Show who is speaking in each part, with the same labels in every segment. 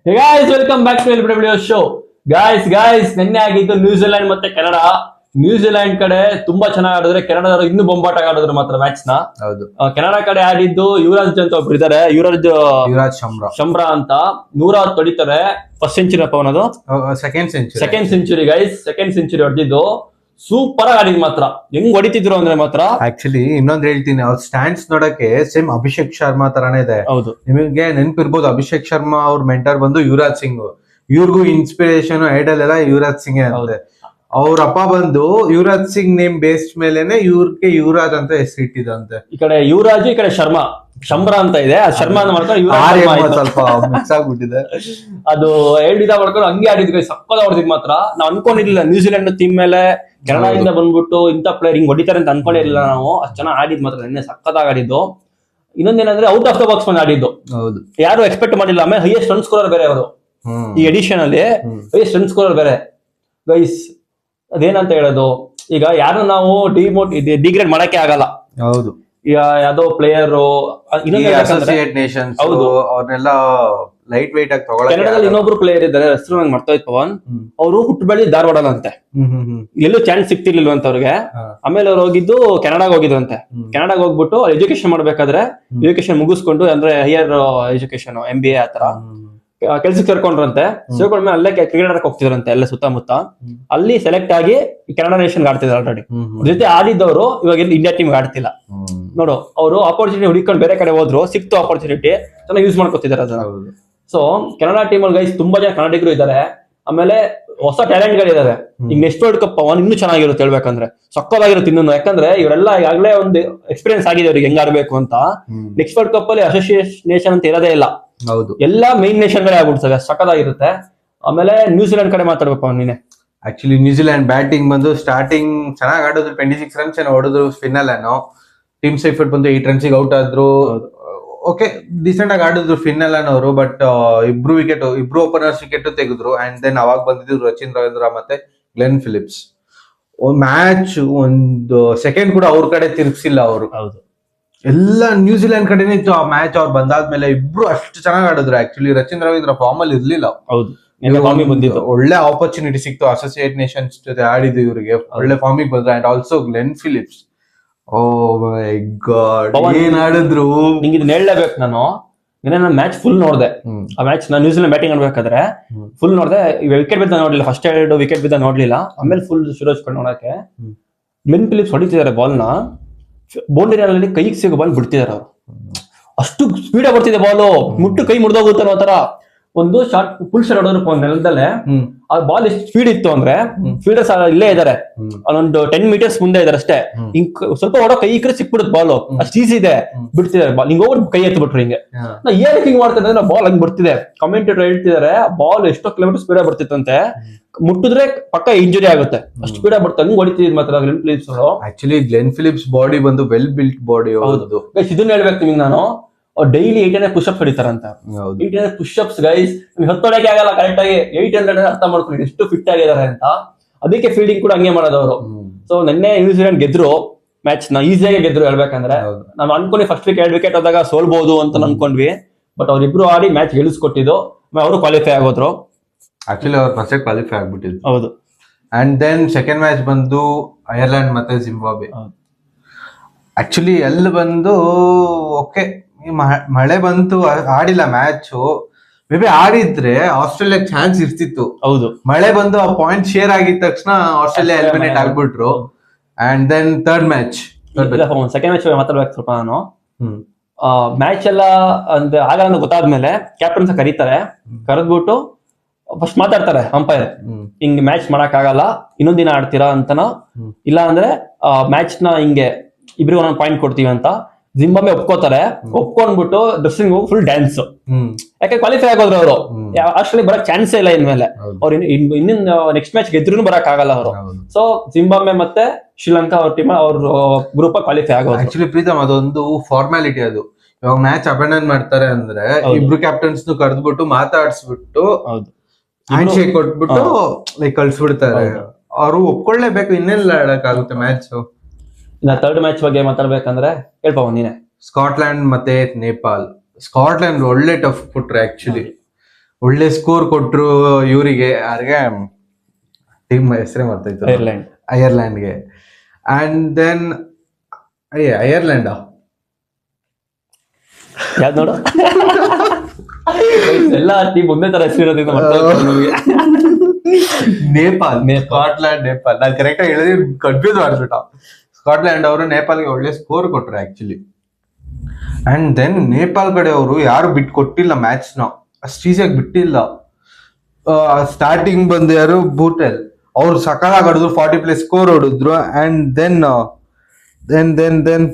Speaker 1: Guys welcome back to LBW show. Guys ನಿನ್ನೆ ಆಗಿದ್ದು New Zealand ಮತ್ತೆ ಕೆನಡಾ. ನ್ಯೂಜಿಲೆಂಡ್ ಕಡೆ ತುಂಬಾ ಚೆನ್ನಾಗಿ ಆಡಿದ್ರೆ, ಕೆನಡಾದವರು ಇನ್ನೂ ಬೊಂಬಾಟಾಗಿ ಆಡಿದ್ರು ಮಾತ್ರ ಮ್ಯಾಚ್ ನ.
Speaker 2: ಹೌದು.
Speaker 1: ಕೆನಡಾ ಕಡೆ ಆಡಿದ್ದು ಯುವರಾಜ್ ಅಂತ ಒಬ್ರು ಇದಾರೆ, ಯುವರಾಜ್ ಶಂಬ್ರಾ ಅಂತ 110 ಹೊಡಿತಾರೆ. ಫಸ್ಟ್ ಸೆಂಚುರಿ ಪವನ್ ಅದು second century guys, second century ಹೊಡೆದಿದ್ದು. ಸೂಪರ್ ಆಗಿ ಆಡಿದ್ ಮಾತ್ರ. ಹೆಂಗ್ ಹೊಡಿತಿದ್ರು ಅಂದ್ರೆ ಮಾತ್ರ.
Speaker 2: ಆಕ್ಚುಲಿ ಇನ್ನೊಂದ್ ಹೇಳ್ತೀನಿ, ಅವ್ರ ಸ್ಟ್ಯಾಂಡ್ಸ್ ನೋಡಕ್ಕೆ ಸೇಮ್ ಅಭಿಷೇಕ್ ಶರ್ಮಾ ತರಾನೇ ಇದೆ.
Speaker 1: ಹೌದು,
Speaker 2: ನಿಮಗೆ ನೆನ್ಪಿರ್ಬೋದು, ಅಭಿಷೇಕ್ ಶರ್ಮಾ ಅವ್ರ ಮೆಂಟರ್ ಬಂದು ಯುವರಾಜ್ ಸಿಂಗ್. ಇವ್ರಿಗೂ ಇನ್ಸ್ಪಿರೇಷನ್ ಐಡಲ್ ಎಲ್ಲ ಯುವರಾಜ್ ಸಿಂಗ್ ಅಂತೆ. ಅವ್ರ ಅಪ್ಪ ಬಂದು ಯುವರಾಜ್ ಸಿಂಗ್ ನೇಮ್ ಬೇಸ್ಡ್ ಮೇಲೆನೆ ಇವ್ರಿಗೆ ಯುವರಾಜ್ ಅಂತ ಹೆಸರು ಇಟ್ಟಿದಂತೆ.
Speaker 1: ಈ ಕಡೆ ಯುವರಾಜ್, ಈ ಕಡೆ ಶಂಬ್ರಾ ಅಂತ ಇದೆ. ಶರ್ಮಾ ಅಂತ ಮಾಡ್ಕೊಂಡು
Speaker 2: ಸ್ವಲ್ಪ ಮಿಕ್ಸ್ ಆಗ್ಬಿಟ್ಟಿದೆ.
Speaker 1: ಅದು ಎರಡು ಮಾಡ್ಕೊಂಡು ಹಂಗೆ ಆಡಿದ್ವಿ, ಸಕ್ಕದ ಹೊಡೆದಿದ್ ಮಾತ್ರ. ನಾವ್ ಅನ್ಕೊಂಡಿರ್ಲಿಲ್ಲ ನ್ಯೂಜಿಲೆಂಡ್ ಟೀಮ್ ಮೇಲೆ ಕೆನಡಾ ಇಂದ ಬಂದ್ಬಿಟ್ಟು ಇಂಥ ಪ್ಲೇಯರ್ ಹಿಂಗ್ ಹೊಡಿತಾರೆ ಅಂತ ಅನ್ಕೊಂಡಿರ್ಲಿಲ್ಲ ನಾವು. ಅಷ್ಟ್ ಚೆನ್ನಾಗಿ ಆಡಿದ್ ಮಾತ್ರ ನಿನ್ನೆ, ಸಕ್ಕದಾಗಿ ಆಡಿದ್ದು. ಇನ್ನೊಂದೇನಂದ್ರೆ ಔಟ್ ಆಫ್ ದ ಬಾಕ್ಸ್ ಬಂದು ಆಡಿದ್ದು.
Speaker 2: ಹೌದು,
Speaker 1: ಯಾರು ಎಕ್ಸ್ಪೆಕ್ಟ್ ಮಾಡಿಲ್ಲ. ಆಮೇಲೆ ಹೈಯೆಸ್ಟ್ ರನ್ ಸ್ಕೋರರ್ ಬೇರೆ ಅವರು ಈ ಎಡಿಷನ್ ಅಲ್ಲಿ, ಹೈಯೆಸ್ಟ್ ರನ್ ಸ್ಕೋರರ್ ಬೇರೆ ಗೈಸ್. ಅದೇನಂತ ಹೇಳೋದು, ಈಗ ಯಾರು ನಾವು ಡಿಗ್ರೇಡ್ ಮಾಡಕ್ಕೆ ಆಗಲ್ಲ.
Speaker 2: ಹೌದು,
Speaker 1: ಈಗ ಯಾವ್ದೋ ಪ್ಲೇಯರ್
Speaker 2: ಅಸೋಸಿಯೇಟ್ ನೇಷನ್ಸ್ ಅವ್ರನ್ನೆಲ್ಲ ಲೈಟ್ ವೇಟ್ ಆಗಿ ತಗೊಳ್ಳೋಕೆ.
Speaker 1: ಕೆನಡಾದಲ್ಲಿ ಇನ್ನೊಬ್ರು ಪ್ಲೇಯರ್ ಇದ್ದಾರೆ, ಹೆಸರು ನಂಗೆ ಮರ್ತಾ ಇತ್ತು ಪವನ್. ಅವರು ಹುಟ್ಟು ಬೆಳಿ ಧಾರವಾಡ ಅಂತೆ, ಎಲ್ಲೂ ಚಾನ್ಸ್ ಸಿಕ್ತಿರ್ಲಿಲ್ಲ ಅಂತ ಅವ್ರಿಗೆ. ಆಮೇಲೆ ಅವ್ರು ಹೋಗಿದ್ದು ಕೆನಡಾಗ ಹೋಗಿದ್ರಂತೆ. ಕೆನಡಾಗ ಹೋಗ್ಬಿಟ್ಟು ಎಜುಕೇಶನ್ ಮಾಡ್ಬೇಕಾದ್ರೆ, ಎಜುಕೇಶನ್ ಮುಗಿಸ್ಕೊಂಡು, ಅಂದ್ರೆ ಹೈಯರ್ ಎಜುಕೇಶನ್ MBA ಆತರ ಕೆಲ್ಸಕ್ಕೆ ಸೇರ್ಕೊಂಡ್ರಂತೆ. ಸೇರ್ಕೊಂಡ್ಮೇಲೆ ಅಲ್ಲೇ ಕ್ರಿಕೆಟ್ ಆಡಕ್ ಹೋಗ್ತಿದ್ರಂತೆ, ಅಲ್ಲೇ ಸುತ್ತಮುತ್ತ. ಅಲ್ಲಿ ಸೆಲೆಕ್ಟ್ ಆಗಿ ಕೆನಡಾ ನೇಷನ್ ಆಡ್ತಿದ್ರು ಆಲ್ರೆಡಿ. ಜೊತೆ ಆಡಿದ್ದವರು ಇವಾಗ ಇಂಡಿಯಾ ಟೀಮ್ ಆಡ್ತಿಲ್ಲ ನೋಡು. ಅವರು ಆಪರ್ಚುನಿಟಿ ಹುಡುಕೊಂಡು ಬೇರೆ ಕಡೆ ಹೋದ್ರು, ಸಿಕ್ತು ಆಪರ್ಚುನಿಟಿ, ಚೆನ್ನಾಗಿ ಯೂಸ್ ಮಾಡ್ಕೊತಿದ್ದಾರೆ ಅದನ್ನ. ಸೊ ಕೆನಡಾ ಟೀಮ್ ಅಲ್ಲಿ ಗೈಸ್ ತುಂಬಾ ಜನ ಕನ್ನಡಿಗರು ಇದ್ದಾರೆ. ಆಮೇಲೆ ಹೊಸ ಟ್ಯಾಲೆಂಟ್ ಗಳಿದಾವೆ. ಈಗ ನೆಕ್ಸ್ಟ್ ವರ್ಲ್ಡ್ ಕಪ್ ಇನ್ನೂ ಚೆನ್ನಾಗಿರುತ್ತೆ ಹೇಳ್ಬೇಕಂದ್ರೆ, ಸಕ್ಕದಾಗಿರುತ್ತೆ ಇನ್ನೂ. ಯಾಕಂದ್ರೆ ಇವರೆಲ್ಲ ಈಗಾಗಲೇ ಒಂದು ಎಕ್ಸ್ಪೀರಿಯನ್ಸ್ ಆಗಿದೆ ಅವ್ರಿಗೆ ಹೆಂಗ್ ಆಡ್ಬೇಕು ಅಂತ. ನೆಕ್ಸ್ಟ್ ವರ್ಲ್ಡ್ ಕಪ್ ಅಲ್ಲಿ ಅಸೋಸಿಯೇಟ್ ನೇಷನ್ ಅಂತ ಇರೋದೇ ಇಲ್ಲ.
Speaker 2: ಹೌದು,
Speaker 1: ಎಲ್ಲಾ ಮೈನ್ ನೇಷನ್ ಗಳೇ ಆಗ್ಬಿಡ್ತವೆ, ಸಕ್ಕದಾಗಿರುತ್ತೆ. ಆಮೇಲೆ ನ್ಯೂಜಿಲೆಂಡ್ ಕಡೆ ಮಾತಾಡ್ಬೇಕು ನೀನೆ.
Speaker 2: ಆಕ್ಚುಲಿ ನ್ಯೂಜಿಲೆಂಡ್ ಬ್ಯಾಟಿಂಗ್ ಬಂದು ಸ್ಟಾರ್ಟಿಂಗ್ ಚೆನ್ನಾಗಿ ಆಡಿದ್ರು, 26 ರನ್ಸ್ ಏನೋ ಹೊಡೆದ್ರು ಫಿನ್ನಲ್ ಏನೋ. ಟೀಮ್ ಸೈಫರ್ಟ್ ಬಂದು 8 ರನ್ಸಿಗೆ ಔಟ್ ಆದ್ರು. ಓಕೆ, ಡಿಸೆಂಟ್ ಆಗಿ ಆಡಿದ್ರು ಫಿನ್ನಲ್ ಅವರು. ಬಟ್ ಇಬ್ರು ಓಪನರ್ಸ್ ವಿಕೆಟ್ ತೆಗೆದ್ರು. ಅಂಡ್ ದೆನ್ ಅವಾಗ ಬಂದಿದ್ರು ರಚಿನ್ ರವೀಂದ್ರ ಮತ್ತೆ ಗ್ಲೆನ್ ಫಿಲಿಪ್ಸ್. ಮ್ಯಾಚ್ ಒಂದು ಸೆಕೆಂಡ್ ಕೂಡ ಅವ್ರ ಕಡೆ ತಿರ್ಗಿಸಿಲ್ಲ ಅವರು.
Speaker 1: ಹೌದು,
Speaker 2: ಎಲ್ಲ ನ್ಯೂಜಿಲೆಂಡ್ ಕಡೆನೇ ಇತ್ತು ಆ ಮ್ಯಾಚ್. ಅವ್ರು ಬಂದಾದ್ಮೇಲೆ ಇಬ್ರು ಅಷ್ಟು ಚೆನ್ನಾಗಿ ಆಡಿದ್ರು. ಆಕ್ಚುಲಿ ರಚಿನ್ ರವೀಂದ್ರ ಫಾರ್ಮ್ ಅಲ್ಲಿ ಇರ್ಲಿಲ್ಲ.
Speaker 1: ಹೌದು,
Speaker 2: ಒಳ್ಳೆ ಆಪರ್ಚುನಿಟಿ ಸಿಕ್ತು ಅಸೋಸಿಯೇಟ್ ನೇಷನ್ಸ್ ಜೊತೆ ಆಡಿದ್ದು ಇವರಿಗೆ. ಒಳ್ಳೆ ಫಾರ್ಮಿಗೆ ಬಂದ್ರು. And also Glenn Phillips, oh my God, ಏನ್ ಆಡಿದ್ರು.
Speaker 1: ನಿಂಗೆ ಇದನ್ನ ಹೇಳಲೇಬೇಕು ನಾನು. ನಾನು ಮ್ಯಾಚ್ ಫುಲ್ ನೋಡಿದೆ. ಆ ಮ್ಯಾಚ್ ನಾನು ನ್ಯೂಜಿಲೆಂಡ್ ಬ್ಯಾಟಿಂಗ್ ಆಡ್ಬೇಕಾದ್ರೆ ಫುಲ್ ನೋಡಿದೆ. ವಿಕೆಟ್ ಬಿದ್ದ ನೋಡ್ಲಿಲ್ಲ, ಫಸ್ಟ್ 2 ವಿಕೆಟ್ ಬಿದ್ದ ನೋಡ್ಲಿಲ್ಲ. ಆಮೇಲೆ ಫುಲ್ ಶುರು ನೋಡಕ್ಕೆ ಗ್ಲೆನ್ ಫಿಲಿಪ್ಸ್ ಹೊಡಿತಿದ್ದಾರೆ ಬಾಲ್ ನ. ಬೌಂಡರಿ ಕೈಗೆ ಸಿಗೋ ಬಾಲ್ ಬಿಡ್ತಿದಾರೆ ಅವರು. ಅಷ್ಟು ಸ್ಪೀಡ್ ಬರ್ತಿದೆ ಬಾಲು, ಮುಟ್ಟು ಕೈ ಮುರಿದೋಗುತ್ತೆ ಅನ್ನೋ ತರ. ಒಂದು ಶಾರ್ಟ್ ಫುಲ್ ಶಾಟ್ ಹೊಡೆದ್ರು ನೆಲದಲ್ಲೇ. ಆ ಬಾಲ್ ಎಷ್ಟು ಸ್ಪೀಡ್ ಇತ್ತು ಅಂದ್ರೆ, ಫೀಲ್ಡರ್ಸ್ ಇಲ್ಲೇ ಇದಾರೆ, ಒಂದು 10 ಮೀಟರ್ಸ್ ಮುಂದೆ ಇದಾರೆ ಅಷ್ಟೇ. ಸ್ವಲ್ಪ ಹೊಡೋ ಕೈ ಇಕ್ಕರೆ ಸಿಕ್ಬಿಡುತ್ತೆ ಬಾಲು, ಅಷ್ಟು ಈಸಿ ಇದೆ. ಬಿಡ್ತಿದ್ದಾರೆ ಬಾಲ್, ಹಿಂಗ್ ಹೋಗ್ಬಿಟ್ಟು ಕೈ ಎತ್ಬಿಟ್ರು ಹಿಂಗೆ. ನಾ ಏನಕ್ಕೆ ಹಿಂಗ್ ಮಾಡ್ತಾರೆ ಅಂದ್ರೆ, ಬಾಲ್ ಹಂಗ್ ಬರ್ತಿದೆ. ಕಮೆಂಟೇಟರ್ ಹೇಳ್ತಿದ್ದಾರೆ, ಬಾಲ್ ಎಷ್ಟೋ ಕಿಲೋಮೀಟರ್ ಸ್ಪೀಡ್ ಬರ್ತಿತ್ತಂತೆ, ಮುಟ್ಟಿದ್ರೆ ಪಕ್ಕ ಇಂಜುರಿ ಆಗುತ್ತೆ, ಅಷ್ಟು ಸ್ಪೀಡ್ ಬರ್ತಾರೆ. ಹಂಗ್ ಹೊಡಿತಿದ್ ಮಾತ್ರ ಗ್ಲೆನ್ ಫಿಲಿಪ್ಸ್ ಅವರು.
Speaker 2: ಆಕ್ಚುಲಿ ಗ್ಲೆನ್ ಫಿಲಿಪ್ಸ್ ಬಾಡಿ ಬಂದು ವೆಲ್ ಬಿಲ್ಟ್ ಬಾಡಿ. ಹೌದು,
Speaker 1: ಇದನ್ನ ಹೇಳ್ಬೇಕು ನಿಮ್ಗೆ ನಾನು. ಡೈಲಿ 800 ಪುಷಪ್ಸ್ ಹೊಡಿತಾರಂತ. 800 ಪುಷಪ್ಸ್ ಗೈಸ್, ಹೊತ್ತೊಳಕ್ಕೆ ಆಗಲ್ಲ ಕರೆಕ್ಟ್ ಆಗಿ. 800 ಅರ್ಥ ಮಾಡ್ಕೊಂಡು ಎಷ್ಟು ಫಿಟ್ ಆಗಿದ್ದಾರೆ ಅಂತ. ಅದಕ್ಕೆ ಫೀಲ್ಡಿಂಗ್ ಕೂಡ ಹಂಗೆ ಮಾಡೋದವರು. ಸೊ ನಿನ್ನೆ ನ್ಯೂಜಿಲೆಂಡ್ ಗೆದ್ರು, ಮ್ಯಾಚ್ ನ ಈಸಿಯಾಗಿ ಗೆದ್ರು ಹೇಳ್ಬೇಕಂದ್ರೆ. ನಾವು ಅನ್ಕೊಂಡ್ವಿ ಫಸ್ಟ್ 2 ವಿಕೆಟ್ ಹೋದಾಗ ಸೋಲ್ಬಹುದು ಅಂತ ಅನ್ಕೊಂಡ್ವಿ. ಬಟ್ ಅವ್ರಿಬ್ರು ಆಡಿ ಮ್ಯಾಚ್ ಗೆಲ್ಲಿಸ್ಕೊಟ್ಟಿದ್ದು. ಅವರು ಕ್ವಾಲಿಫೈ ಆಗೋದ್ರು.
Speaker 2: ಆಕ್ಚುಲಿ ಅವ್ರು ಫಸ್ಟ್ ಕ್ವಾಲಿಫೈ ಆಗ್ಬಿಟ್ಟಿದ್ರು.
Speaker 1: ಹೌದು.
Speaker 2: ಅಂಡ್ ದೆನ್ ಸೆಕೆಂಡ್ ಮ್ಯಾಚ್ ಬಂದು ಐರ್ಲೆಂಡ್ ಮತ್ತೆ ಜಿಂಬಾಬ್ವೆ. ಆಕ್ಚುಲಿ ಅಲ್ಲಿ ಬಂದು ಓಕೆ, ಮಳೆ ಬಂತು, ಆಡಿಲ್ಲ ಮ್ಯಾಚ್. ಮೇ ಬಿ ಆಡಿದ್ರೆ ಆಸ್ಟ್ರೇಲಿಯಾ ಚಾನ್ಸ್ ಇರ್ತಿತ್ತು.
Speaker 1: ಹೌದು, ಮಳೆ
Speaker 2: ಬಂದು ಆ ಪಾಯಿಂಟ್ ಶೇರ್ ಆಗಿದ ತಕ್ಷಣ Australia eliminate ಆಗ್ಬಿಟ್ರು. And then third match,
Speaker 1: second match ಮಾತಾಡ್ಬೇಕು ಸ್ವಲ್ಪ ನಾನು. ಮ್ಯಾಚ್ ಎಲ್ಲ ಅಂದ್ರೆ ಆಗಲ್ಲ ಗೊತ್ತಾದ್ಮೇಲೆ ಕ್ಯಾಪ್ಟನ್ಸ್ ಕರೀತಾರೆ. ಕರೆದ್ಬಿಟ್ಟು ಫಸ್ಟ್ ಮಾತಾಡ್ತಾರೆ ಅಂಪೈರ್, ಹಿಂಗ್ ಮ್ಯಾಚ್ ಮಾಡಕ್ ಆಗಲ್ಲ, ಇನ್ನೊಂದ್ ದಿನ ಆಡ್ತೀರಾ ಅಂತನೋ, ಇಲ್ಲ ಅಂದ್ರೆ ಮ್ಯಾಚ್ ನ ಹಿಂಗೆ ಇಬ್ರಿಗೆ ಒಂದೊಂದು ಪಾಯಿಂಟ್ ಕೊಡ್ತೀವಿ ಅಂತ. ಜಿಂಬಾಬ್ವೆ ಒಪ್ಕೋತಾರೆ. ಒಪ್ಕೊಂಡ್ಬಿಟ್ಟು ಡ್ರೆಸ್ಸಿಂಗ್ ಹೋಗಿ ಫುಲ್ ಡ್ಯಾನ್ಸ್. ಯಾಕೆ ಕ್ವಾಲಿಫೈ ಆಗೋದ್ರು ಅವರು. ಆಸ್ಟ್ರೇಲಿಯಾ ಬರಕ್ ಚಾನ್ಸೇ ಇಲ್ಲ ಇನ್ಮೇಲೆ. ಅವ್ರು ಇನ್ನೊಂದು ನೆಕ್ಸ್ಟ್ ಮ್ಯಾಚ್ ಗೆದ್ರು ಬರಕ್ ಆಗಲ್ಲ ಅವರು. ಸೊ ಜಿಂಬಾಬ್ವೆ ಮತ್ತೆ ಶ್ರೀಲಂಕಾ ಅವ್ರ ಟೀಮ್ ಅವ್ರ ಗ್ರೂಪ್ ಕ್ವಾಲಿಫೈ ಆಗೋದು.
Speaker 2: ಆಕ್ಚುಲಿ ಪ್ರೀತಮ್, ಅದೊಂದು ಫಾರ್ಮಾಲಿಟಿ ಅದು. ಇವಾಗ ಮ್ಯಾಚ್ ಅಬಂಡನ್ ಮಾಡ್ತಾರೆ ಅಂದ್ರೆ ಇಬ್ರು ಕ್ಯಾಪ್ಟನ್ಸ್ ಕರೆದ್ಬಿಟ್ಟು ಮಾತಾಡ್ಸ್ಬಿಟ್ಟು ಹ್ಯಾಂಡ್ ಶೇಕ್ ಕೊಟ್ಬಿಟ್ಟು ಲೈಕ್ ಕಳ್ಸ್ಬಿಡ್ತಾರೆ. ಅವರು ಒಪ್ಕೊಳ್ಳೇಬೇಕು, ಇನ್ನೆಲ್ಲ ಆಡಕ್ಕಾಗುತ್ತೆ ಮ್ಯಾಚ್.
Speaker 1: ಇನ್ನ ಥರ್ಡ್ ಮ್ಯಾಚ್ ಬಗ್ಗೆ ಮಾತಾಡ್ಬೇಕಂದ್ರೆ ಹೇಳ್ಪವ ನೀನೆ.
Speaker 2: ಸ್ಕಾಟ್ಲ್ಯಾಂಡ್ ಮತ್ತೆ ನೇಪಾಲ್. ಸ್ಕಾಟ್ಲ್ಯಾಂಡ್ ಒಳ್ಳೆ ಟಫ್ ಕೊಟ್ರೆ ಆಕ್ಚುಲಿ. ಒಳ್ಳೆ ಸ್ಕೋರ್ ಕೊಟ್ರು ಇವರಿಗೆ ಯಾರಿಗೆ ಟೀಮ್ ಹೆಸರೇ ಮರ್ತೈತು, ಐರ್ಲೆಂಡ್ಗೆ. ಅಂಡ್ ದೆನ್ ಐರ್ಲೆಂಡ್
Speaker 1: ಯಾವ್ದು ನೋಡು ಎಲ್ಲ ಟೀಮ್ ಒಂದೇ ತರ ಹೆಸರಿರೋದ್ರಿಂದ
Speaker 2: ನೇಪಾಲ್, ಸ್ಕಾಟ್ಲ್ಯಾಂಡ್, ನೇಪಾಲ್. ನಾನು ಕರೆಕ್ಟ್ ಆಗಿ ಹೇಳಿದ್ರೆ ಕನ್ಫ್ಯೂಸ್ ಮಾಡ್ಬಿಟ್ಟ. ಸ್ಕಾಟ್ಲ್ಯಾಂಡ್ ಅವರು ನೇಪಾಲ್ಗೆ ಒಳ್ಳೆ ಸ್ಕೋರ್ ಕೊಟ್ರು ಆಕ್ಚುಲಿ. ಅಂಡ್ ದೆನ್ ನೇಪಾಲ್ ಕಡೆ ಅವರು ಯಾರು ಬಿಟ್ಟು ಕೊಟ್ಟಿಲ್ಲ ಮ್ಯಾಚ್ನ, ಅಷ್ಟು ಈಸಿಯಾಗಿ ಬಿಟ್ಟಿಲ್ಲ. ಸ್ಟಾರ್ಟಿಂಗ್ ಬಂದು ಯಾರು ಬೂಟೆಲ್ ಅವ್ರು ಸಕಾಲಾಗಿ ಆಡಿದ್ರು, 40+ ಸ್ಕೋರ್ ಹೊಡಿದ್ರು. ಅಂಡ್ ದೆನ್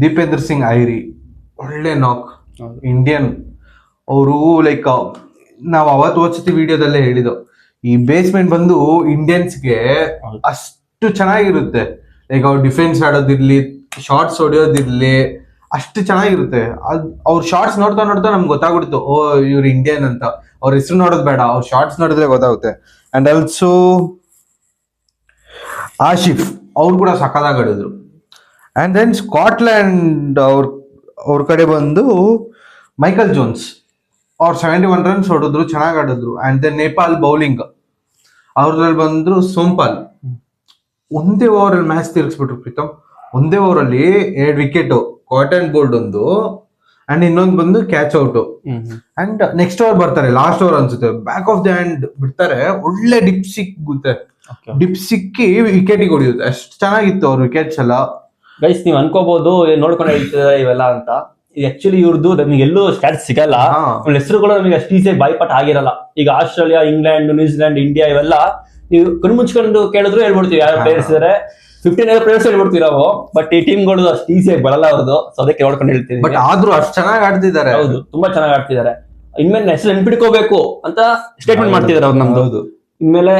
Speaker 2: ದೀಪೇಂದ್ರ ಸಿಂಗ್ ಐರಿ ಒಳ್ಳೆ ನಾಕ್, ಇಂಡಿಯನ್. ಅವರು ಲೈಕ್ ನಾವು ಅವತ್ತು ಓದಿಸ್ತಿ ವಿಡಿಯೋದಲ್ಲೇ ಹೇಳಿದ್ದು, ಈ ಬೇಸ್ಮೆಂಟ್ ಬಂದು ಇಂಡಿಯನ್ಸ್ಗೆ ಅಷ್ಟು ಚೆನ್ನಾಗಿರುತ್ತೆ. ಲೈಕ್ ಅವ್ರು ಡಿಫೆನ್ಸ್ ಆಡೋದಿರ್ಲಿ, ಶಾರ್ಟ್ಸ್ ಹೊಡೆಯೋದಿರ್ಲಿ, ಅಷ್ಟು ಚೆನ್ನಾಗಿರುತ್ತೆ. ಅವ್ರ ಶಾರ್ಟ್ಸ್ ನೋಡ್ತಾ ನೋಡ್ತಾ ನಮ್ಗೆ ಗೊತ್ತಾಗ್ಬಿಡ್ತು, ಓ ಇವ್ರು ಇಂಡಿಯನ್ ಅಂತ. ಅವ್ರ ಹೆಸರು ನೋಡೋದು ಬೇಡ, ಅವ್ರ ಶಾರ್ಟ್ಸ್ ನೋಡಿದ್ರೆ ಗೊತ್ತಾಗುತ್ತೆ. ಅಂಡ್ ಆಲ್ಸೋ ಆಶಿಫ್ ಅವ್ರು ಕೂಡ ಸಖತ್ತಾಗಿ ಆಡಿದ್ರು. ಅಂಡ್ ದೆನ್ ಸ್ಕಾಟ್ಲ್ಯಾಂಡ್ ಅವ್ರ ಕಡೆ ಬಂದು ಮೈಕಲ್ ಜೋನ್ಸ್ ಅವ್ರು 71 ರನ್ಸ್ ಹೊಡೆದ್ರು, ಚೆನ್ನಾಗಿ ಆಡಿದ್ರು. ಅಂಡ್ ದೆನ್ ನೇಪಾಲ್ ಬೌಲಿಂಗ್ ಅವ್ರಲ್ಲಿ ಬಂದ್ರು ಸೋಂಪಾಲ್. ಒಂದೇ ಓವರಲ್ಲಿ ಮ್ಯಾಚ್ ತಿರ್ಗಿಸ್ಬಿಟ್ರು ಪ್ರೀತಮ್. ಒಂದೇ ಓವರಲ್ಲಿ 2 ವಿಕೆಟ್, ಕಾಟನ್ ಬೋಲ್ಡ್ ಒಂದು, ಅಂಡ್ ಇನ್ನೊಂದು ಬಂದು catch out. And next over ಬರ್ತಾರೆ, ಲಾಸ್ಟ್ ಓವರ್ ಅನ್ಸುತ್ತೆ, ಬ್ಯಾಕ್ ಆಫ್ ದ ಹ್ಯಾಂಡ್ ಬಿಡ್ತಾರೆ, ಒಳ್ಳೆ ಡಿಪ್ ಸಿಕ್ಕುತ್ತೆ. ಡಿಪ್ ಸಿಕ್ಕಿ ವಿಕೆಟಿಗೆ ಹೊಡಿಯುತ್ತೆ. ಅಷ್ಟು ಚೆನ್ನಾಗಿತ್ತು ಅವ್ರ ವಿಕೆಟ್ಸ್ ಎಲ್ಲ.
Speaker 1: ಗೈಸ್ ನೀವ್ ಅನ್ಕೋಬಹುದು ನೋಡ್ಕೊಂಡು ಹೇಳ್ತಿದ್ದಾರೆ ಇವೆಲ್ಲ ಅಂತ. ಆಕ್ಚುಲಿ ಇವ್ರದ್ದು ನಮಗೆ ಎಲ್ಲೂ ಸ್ಟ್ಯಾಟ್ಸ್ ಸಿಗಲ್ಲ, ಹೆಸರುಗಳು ನಮಗೆ ಅಷ್ಟು ಈಸಿಯಾಗಿ ಬಾಯ್ಪಾಟ್ ಆಗಿರಲ್ಲ. ಈಗ ಆಸ್ಟ್ರೇಲಿಯಾ, ಇಂಗ್ಲೆಂಡ್, ನ್ಯೂಜಿಲೆಂಡ್, ಇಂಡಿಯಾ ಇವೆಲ್ಲ ನೀವು ಕಣ್ಣು ಮುಚ್ಕೊಂಡು ಕೇಳಿದ್ರು ಹೇಳ್ಬಿಡ್ತೀವಿ ಯಾವ ಪ್ಲೇಯರ್ಸ್ ಇದಾರೆ, 15 ಪ್ಲೇಯರ್ಸ್ ಹೇಳ್ಬಿಡ್ತೀವಿ ನಾವು. ಬಟ್ ಈ ಟೀಮ್ಗಳು ಅಷ್ಟು ಈಸಿಯಾಗಿ ಬರಲ್ಲ ಅವ್ರದ್ದು, ಸೊ ಅದಕ್ಕೆ ನೋಡ್ಕೊಂಡು ಹೇಳ್ತೀವಿ.
Speaker 2: ಬಟ್ ಆದ್ರೂ ಅಷ್ಟು ಚೆನ್ನಾಗಿ ಆಡ್ತಿದ್ದಾರೆ.
Speaker 1: ಹೌದು, ತುಂಬಾ ಚೆನ್ನಾಗಿ ಆಡ್ತಿದ್ದಾರೆ. ಇನ್ಮೇಲೆ ಹೆಸರು ನೆನ್ಪಿಟ್ಕೋಬೇಕು ಅಂತ ಸ್ಟೇಟ್ಮೆಂಟ್ ಮಾಡ್ತಿದ್ದಾರೆ ಅವ್ರು ನಮ್ದು. ಇನ್ಮೇಲೆ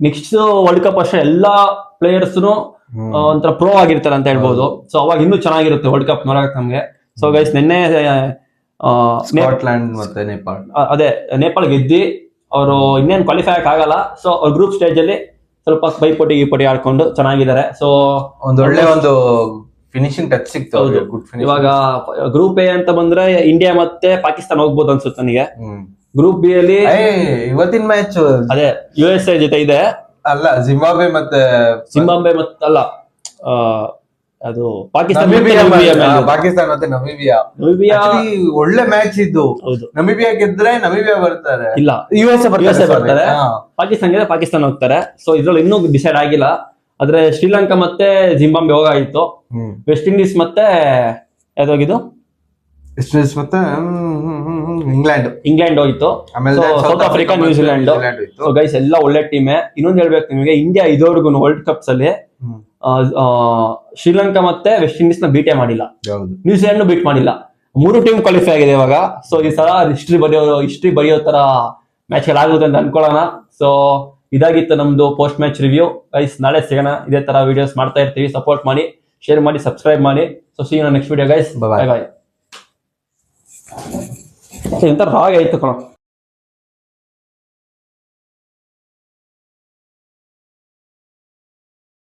Speaker 1: ನೆಕ್ಸ್ಟ್ ವರ್ಲ್ಡ್ ಕಪ್ ಅಷ್ಟೇ ಎಲ್ಲಾ ಪ್ಲೇಯರ್ಸ್ ಒಂಥರ ಪ್ರೋ ಆಗಿರ್ತಾರೆ ಅಂತ ಹೇಳ್ಬೋದು. ಸೊ ಅವಾಗ ಇನ್ನೂ ಚೆನ್ನಾಗಿರುತ್ತೆ ವರ್ಲ್ಡ್ ಕಪ್ ನೋಡಕ್ ನಮ್ಗೆ. ಸೊ ಗೈಸ್ ನಿನ್ನೆ
Speaker 2: ಸ್ಕಾಟ್ಲ್ಯಾಂಡ್ ಮತ್ತೆ ನೇಪಾಳ,
Speaker 1: ಅದೇ ನೇಪಾಳ ಗೆದ್ದಿ ಅವರು ಇನ್ನೇನು ಕ್ವಾಲಿಫೈ ಆಗಲ್ಲ. ಸೊ ಅವ್ರ ಗ್ರೂಪ್ ಸ್ಟೇಜ್ ಅಲ್ಲಿ ಸ್ವಲ್ಪ ಪೈಪೋಟಿ ಆಡ್ಕೊಂಡು ಚೆನ್ನಾಗಿದ್ದಾರೆ. ಸೊ
Speaker 2: ಒಳ್ಳೆ ಒಂದು ಫಿನಿಶಿಂಗ್ ಟಚ್ ಸಿಕ್ತು.
Speaker 1: ಇವಾಗ ಗ್ರೂಪ್ ಎ ಅಂತ ಬಂದ್ರೆ ಇಂಡಿಯಾ ಮತ್ತೆ ಪಾಕಿಸ್ತಾನ ಹೋಗ್ಬೋದು ಅನ್ಸುತ್ತೆ ನನಗೆ. ಗ್ರೂಪ್ ಬಿ ಅಲ್ಲಿ
Speaker 2: ಇವತ್ತಿನ ಮ್ಯಾಚ್
Speaker 1: ಅದೇ USA ಜೊತೆ ಇದೆ
Speaker 2: ಅಲ್ಲ, ಜಿಂಬಾಬ್ವೆ ಮತ್ತೆ
Speaker 1: ಅಲ್ಲ ಅದು ಪಾಕಿಸ್ತಾನ
Speaker 2: ಮತ್ತೆ ನಮಿಬಿಯಾ ಒಳ್ಳೆ ಮ್ಯಾಚ್ ಇದ್ದು. ನಮಿಬಿಯಾ ಗೆದ್ರೆ ನಮಿಬಿಯಾ ಬರ್ತಾರೆ,
Speaker 1: ಇಲ್ಲ USA ಬರ್ತಾರೆ. ಪಾಕಿಸ್ತಾನ ಹೋಗ್ತಾರೆ. ಸೊ ಇದ್ರಲ್ಲಿ ಇನ್ನೂ ಡಿಸೈಡ್ ಆಗಿಲ್ಲ. ಆದ್ರೆ ಶ್ರೀಲಂಕಾ ಮತ್ತೆ ಜಿಂಬಾಬ್ವೆ ಹೋಗಾಗಿತ್ತು. ವೆಸ್ಟ್ ಇಂಡೀಸ್ ಮತ್ತೆ ಯಾವ್ದೋಗಿದ್ದು,
Speaker 2: ಮತ್ತೆ ಇಂಗ್ಲೆಂಡ್
Speaker 1: ಹೋಯ್ತು. South Africa, New Zealand. So guys ಎಲ್ಲ ಒಳ್ಳೆ ಟೀಮೇ. ಇನ್ನೊಂದು ಹೇಳ್ಬೇಕು ನಿಮಗೆ, ಇಂಡಿಯಾ ಇದುವರೆಗೂ ವರ್ಲ್ಡ್ ಕಪ್ಸ್ ಅಲ್ಲಿ ಶ್ರೀಲಂಕಾ ಮತ್ತೆ ವೆಸ್ಟ್ ಇಂಡೀಸ್ ನ ಬೀಟೇ ಮಾಡಿಲ್ಲ, ನ್ಯೂಜಿಲೆಂಡ್ ಬೀಟ್ ಮಾಡಿಲ್ಲ. 3 ಟೀಮ್ ಕ್ವಾಲಿಫೈ ಆಗಿದೆ ಇವಾಗ. ಸೊ ಈ ಸಲ ಹಿಸ್ಟ್ರಿ ಬರೆಯೋ ತರ ಮ್ಯಾಚ್ ಆಗುತ್ತೆ ಅಂತ ಅನ್ಕೊಳ್ಳೋಣ. ಸೊ ಇದಾಗಿತ್ತು ನಮ್ದು ಪೋಸ್ಟ್ ಮ್ಯಾಚ್ ರಿವ್ಯೂ. ಗೈಸ್ ನಾಳೆ ಸಿಗೋಣ, ಇದೇ ತರ ವಿಡಿಯೋಸ್ ಮಾಡ್ತಾ ಇರ್ತೀವಿ. ಸಪೋರ್ಟ್ ಮಾಡಿ, ಶೇರ್ ಮಾಡಿ, ಸಬ್ಸ್ಕ್ರೈಬ್ ಮಾಡಿ. So see you next video guys. Bye bye. ಎಂತ ರಾಗ ಆಯ್ತು ಕಣ.